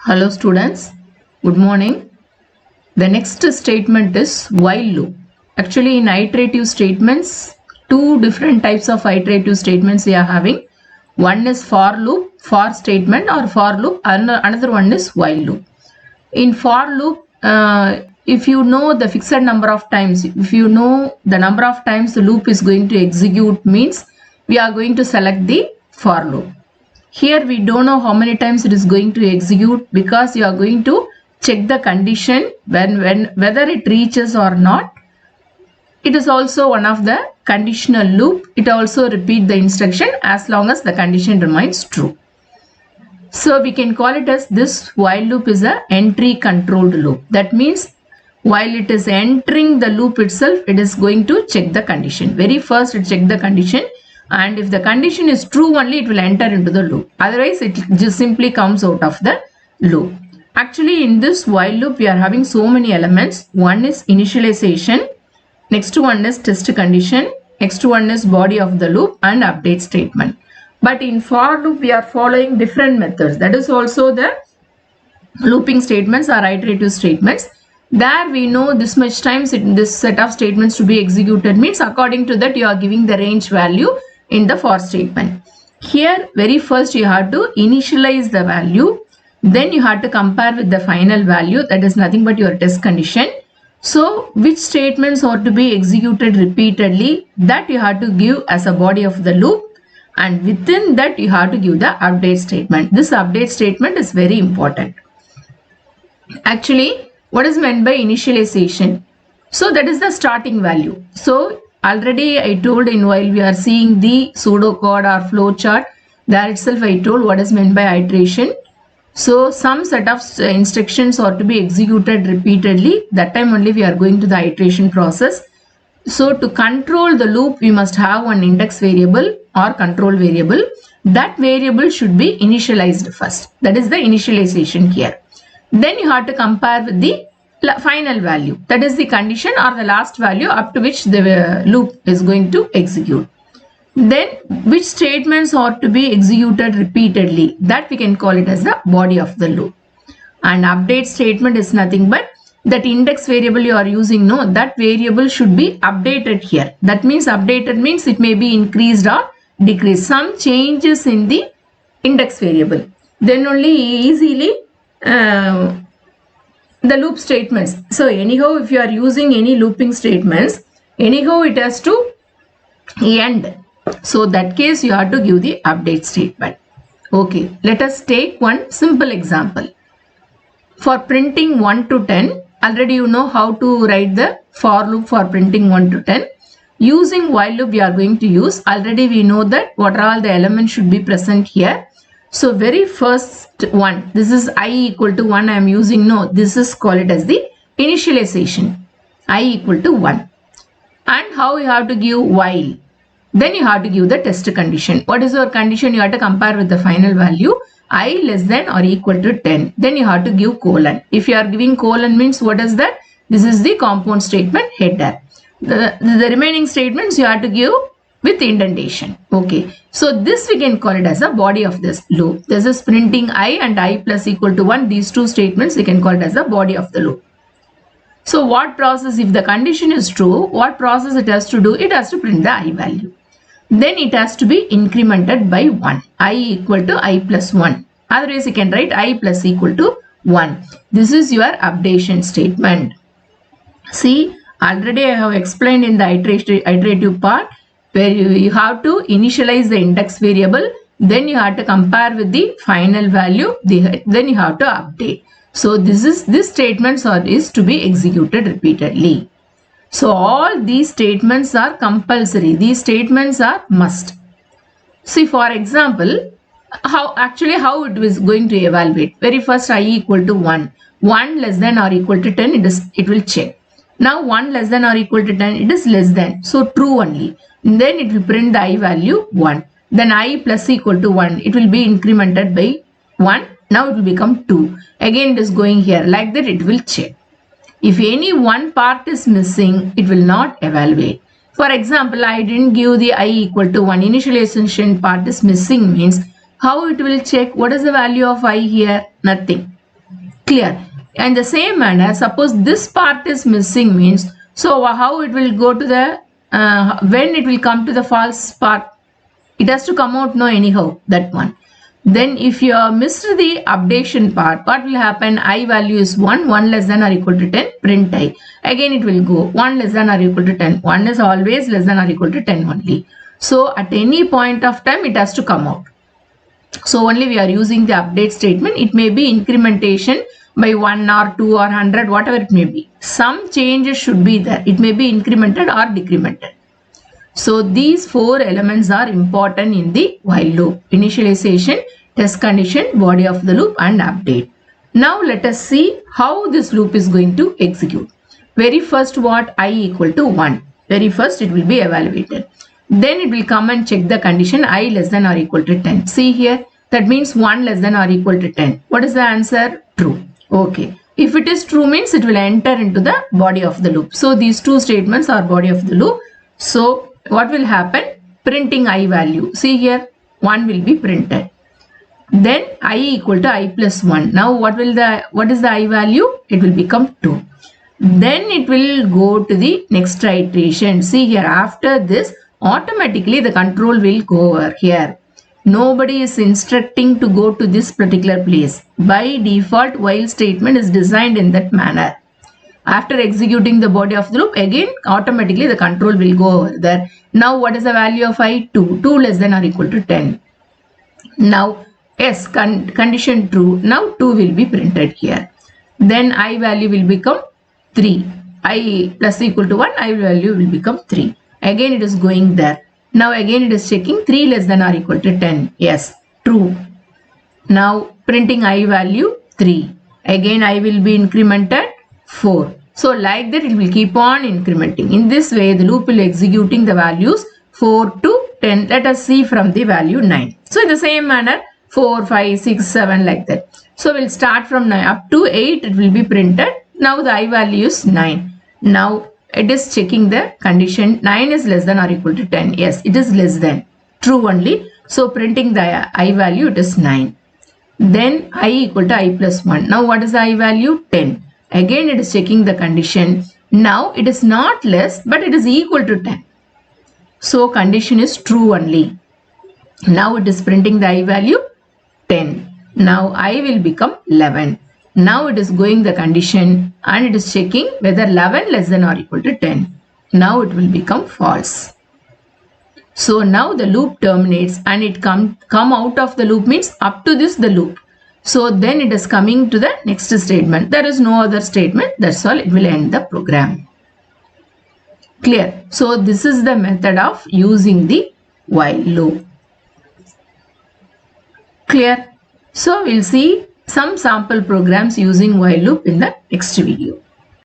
Hello students, good morning. The next statement is while loop. Actually in iterative statements, two different types of iterative statements we are having. One is for loop, for statement or for loop, and another one is while loop. In for loop, if you know the fixed number of times, if you know the number of times the loop is going to execute means we are going to select the for loop. Here we don't know how many times it is going to execute because you are going to check the condition whether it reaches or not. It is also one of the conditional loop. It also repeat the instruction as long as the condition remains true. So we can call it as this while loop is a entry controlled loop. That means while it is entering the loop itself, it is going to check the condition. Very first it check the condition, and if the condition is true only it will enter into the loop. Otherwise it just simply comes out of the loop. Actually in this while loop we are having so many elements. One is initialization, next one is test condition, next one is body of the loop and update statement. But in for loop we are following different methods. That is also the looping statements or iterative statements. There we know this much times this set of statements to be executed means according to that you are giving the range value in the for statement. Here very first you have to initialize the value, then you have to compare with the final value, that is nothing but your test condition. So which statements are to be executed repeatedly, that you have to give as a body of the loop, and within that you have to give the update statement. This update statement is very important. Actually what is meant by initialization? So that is the starting value. So already I told in while we are seeing the pseudocode or flowchart, there itself I told what is meant by iteration. So some set of instructions are to be executed repeatedly. That time only we are going to the iteration process. So to control the loop, we must have one index variable or control variable. That variable should be initialized first. That is the initialization here. Then you have to compare with the final value. That is the condition or the last value up to which the loop is going to execute. Then which statements are to be executed repeatedly, that we can call it as the body of the loop. And update statement is nothing but that index variable you are using, no, that variable should be updated here. That means updated means it may be increased or decreased. Some changes in the index variable. Then only easily the loop statements. So anyhow if you are using any looping statements, anyhow it has to end. So that case you have to give the update statement. Okay, let us take one simple example. For printing 1 to 10, already you know how to write the for loop for printing 1 to 10. Using while loop we are going to use. Already we know that what are all the elements should be present here. So very first one, this is I equal to 1 I am using. No, this is call it as the initialization. I equal to 1. And how you have to give while. Then you have to give the test condition. What is your condition? You have to compare with the final value. I less than or equal to 10. Then you have to give colon. If you are giving colon means what is that? This is the compound statement header. The remaining statements you have to give with indentation. Okay. So this we can call it as a body of this loop. This is printing I and I plus equal to 1. These two statements we can call it as the body of the loop. So what process, if the condition is true, what process it has to do? It has to print the I value. Then it has to be incremented by 1. I equal to I plus 1. Otherwise you can write I plus equal to 1. This is your updation statement. See, already I have explained in the iterative part where you have to initialize the index variable. Then you have to compare with the final value. Then you have to update. So this statements is to be executed repeatedly. So all these statements are compulsory. These statements are must. See for example, how it is going to evaluate. Very first I equal to 1. 1 less than or equal to 10 it will check. Now 1 less than or equal to 10 it is less than. So true only. Then it will print the I value 1. Then I plus equal to 1. It will be incremented by 1. Now it will become 2. Again it is going here. Like that it will check. If any one part is missing, it will not evaluate. For example, I didn't give the I equal to 1. Initialization part is missing means how it will check what is the value of I here? Nothing. Clear. And the same manner, suppose this part is missing means, so how it will go to the, when it will come to the false part, it has to come out no anyhow, that one. Then if you missed the updation part, what will happen? I value is 1, 1 less than or equal to 10, print I. Again it will go 1 less than or equal to 10. 1 is always less than or equal to 10 only. So at any point of time it has to come out. So only we are using the update statement. It may be incrementation by 1 or 2 or 100, whatever it may be. Some changes should be there. It may be incremented or decremented. So these 4 elements are important in the while loop: initialization, test condition, body of the loop, and update. Now let us see how this loop is going to execute. Very first, what? I equal to 1. Very first it will be evaluated. Then it will come and check the condition I less than or equal to 10. See here, that means 1 less than or equal to 10. What is the answer? True. Okay. If it is true means it will enter into the body of the loop. So these 2 statements are body of the loop. So what will happen? Printing I value. See here, 1 will be printed. Then I equal to I plus 1. Now what is the I value? It will become 2. Then it will go to the next iteration. See here, after this automatically the control will go over here. Nobody is instructing to go to this particular place. By default, while statement is designed in that manner. After executing the body of the loop, again automatically the control will go over there. Now what is the value of I? 2. 2 less than or equal to 10. Now yes, condition true. Now 2 will be printed here. Then I value will become 3. I plus equal to 1, I value will become 3. Again it is going there. Now again it is checking 3 less than or equal to 10. Yes, true. Now printing I value 3. Again I will be incremented 4. So like that it will keep on incrementing. In this way the loop will executing the values 4 to 10. Let us see from the value 9. So in the same manner 4, 5, 6, 7 like that. So we'll start from 9 up to 8 it will be printed. Now the I value is 9. Now it is checking the condition 9 is less than or equal to 10. Yes, it is less than. True only. So printing the I value, it is 9. Then I equal to I plus 1. Now what is the I value? 10. Again it is checking the condition. Now it is not less but it is equal to 10. So condition is true only. Now it is printing the I value 10. Now I will become 11. Now it is going the condition and it is checking whether 11 less than or equal to 10. Now it will become false. So now the loop terminates and it come out of the loop means up to this the loop. So then it is coming to the next statement. There is no other statement. That's all. It will end the program. Clear? So this is the method of using the while loop. Clear? So we'll see some sample programs using while loop in the next video.